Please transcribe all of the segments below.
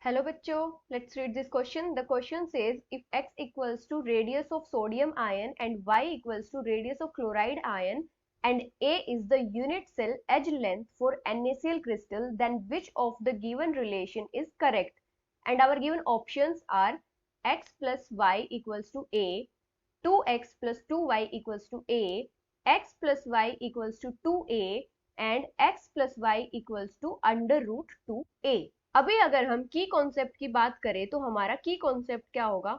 Hello bachcho, let's read this question. The question says if x equals to radius of sodium ion and y equals to radius of chloride ion and A is the unit cell edge length for NaCl crystal, then which of the given relation is correct? And our given options are x plus y equals to A, 2x plus 2y equals to A, x plus y equals to 2A and x plus y equals to under root 2A. अभी अगर हम की concept की बात करें तो हमारा की कॉन्सेप्ट क्या होगा?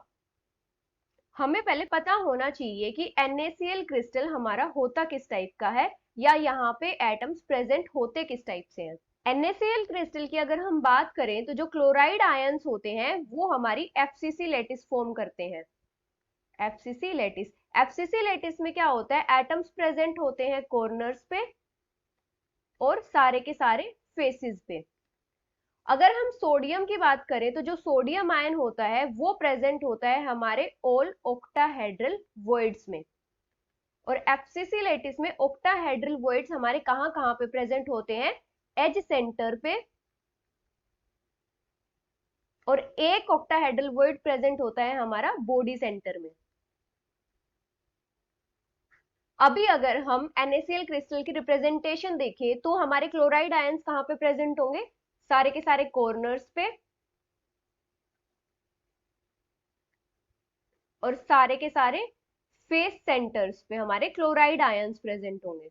हमें पहले पता होना चाहिए कि NaCl क्रिस्टल हमारा होता किस टाइप का है या यहाँ पे एटम्स प्रेजेंट होते किस टाइप से हैं। NaCl क्रिस्टल की अगर हम बात करें तो जो क्लोराइड आयंस होते हैं वो हमारी FCC लैटिस फॉर्म करते हैं। FCC लैटिस, FCC लैटिस में क्या होता है? एटम्स प्रेजेंट होते हैं कॉर्नर्स पे और सारे के सारे फेसेस पे। अगर हम सोडियम की बात करें तो जो सोडियम आयन होता है वो प्रेजेंट होता है हमारे ऑल ऑक्टाहेड्रल वॉइड्स में, और एफसीसी लैटिस में ऑक्टाहेड्रल वॉइड्स हमारे कहां कहां पे प्रेजेंट होते हैं? एज सेंटर पे, और एक ऑक्टाहेड्रल वॉइड प्रेजेंट होता है हमारा बॉडी सेंटर में। अभी अगर हम NaCl क्रिस्टल की रिप्रेजेंटेशन देखें तो हमारे क्लोराइड आयंस कहां पे प्रेजेंट होंगे? सारे के सारे कॉर्नर्स पे और सारे के सारे फेस सेंटर्स पे हमारे क्लोराइड आयंस प्रेजेंट होंगे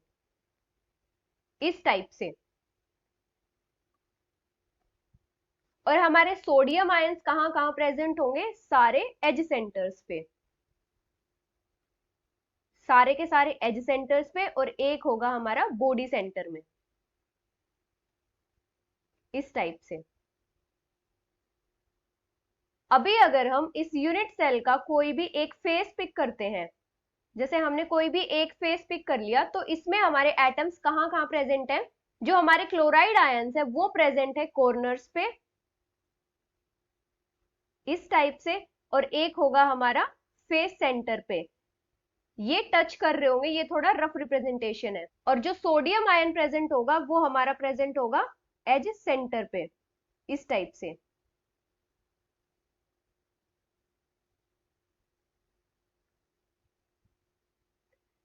इस टाइप से। और हमारे सोडियम आयंस कहां कहां प्रेजेंट होंगे? सारे एज सेंटर्स पे, सारे के सारे एज सेंटर्स पे, और एक होगा हमारा बॉडी सेंटर में इस टाइप से। अभी अगर हम इस यूनिट सेल का कोई भी एक फेस पिक करते हैं, जैसे हमने कोई भी एक फेस पिक कर लिया, तो इसमें हमारे एटम्स कहां कहां प्रेजेंट है? जो हमारे क्लोराइड आयंस है वो प्रेजेंट है कॉर्नर्स पे इस टाइप से, और एक होगा हमारा फेस सेंटर पे। ये टच कर रहे होंगे, ये थोड़ा रफ रिप्रेजेंटेशन है। और जो सोडियम आयन प्रेजेंट होगा वो हमारा प्रेजेंट होगा एज सेंटर पे इस टाइप से।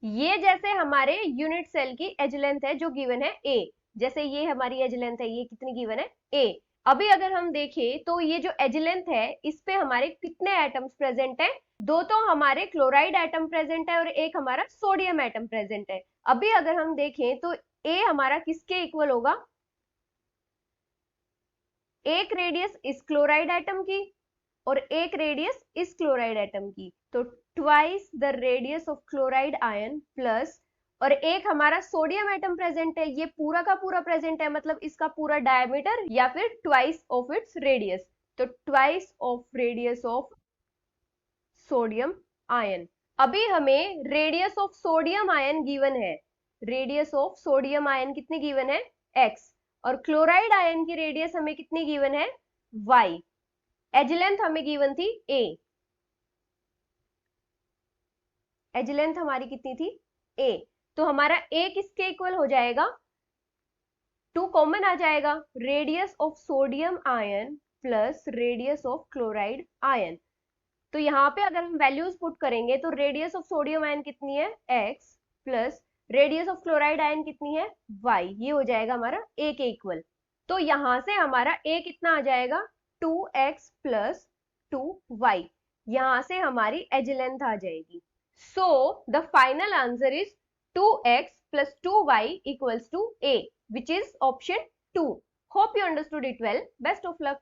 ये जैसे हमारे यूनिट सेल की एज लेंथ है जो गिवन है ए, जैसे ये हमारी एज लेंथ है, ये कितनी गिवन है? ए। अभी अगर हम देखें तो ये जो एज लेंथ है इस पे हमारे कितने एटम्स प्रेजेंट है? दो तो हमारे क्लोराइड एटम प्रेजेंट है और एक हमारा सोडियम एटम प्रेजेंट है। अभी अगर हम देखें तो ए हमारा किसके इक्वल होगा? एक रेडियस इस क्लोराइड एटम की और एक रेडियस इस क्लोराइड एटम की, तो twice the radius of chloride ion plus, और एक हमारा सोडियम एटम प्रेजेंट है, ये पूरा का पूरा प्रेजेंट है, मतलब इसका पूरा डायमीटर या फिर ट्वाइस ऑफ इट्स रेडियस, तो twice of radius of sodium ion. अभी हमें radius of sodium ion given है, रेडियस ऑफ सोडियम आयन कितनी गिवन है? x, और क्लोराइड आयन की रेडियस हमें कितनी गिवन है? y। एज लेंथ हमें गिवन थी a, एज लेंथ हमारी कितनी थी? a, तो हमारा a किसके इक्वल हो जाएगा? 2 कॉमन आ जाएगा, radius of sodium ion plus radius of chloride ion. तो यहाँ पे अगर हम वैल्यूज पुट करेंगे तो रेडियस ऑफ सोडियम आयन कितनी है? x plus radius of chloride ion कितनी है? y। ये हो जाएगा हमारा a के इक्वल। तो यहां से हमारा a कितना आ जाएगा? 2x plus 2y। यहां से हमारी एज लेंथ आ जाएगी। So the final answer is 2x plus 2y equals to a, which is option 2। Hope you understood it well. Best of luck.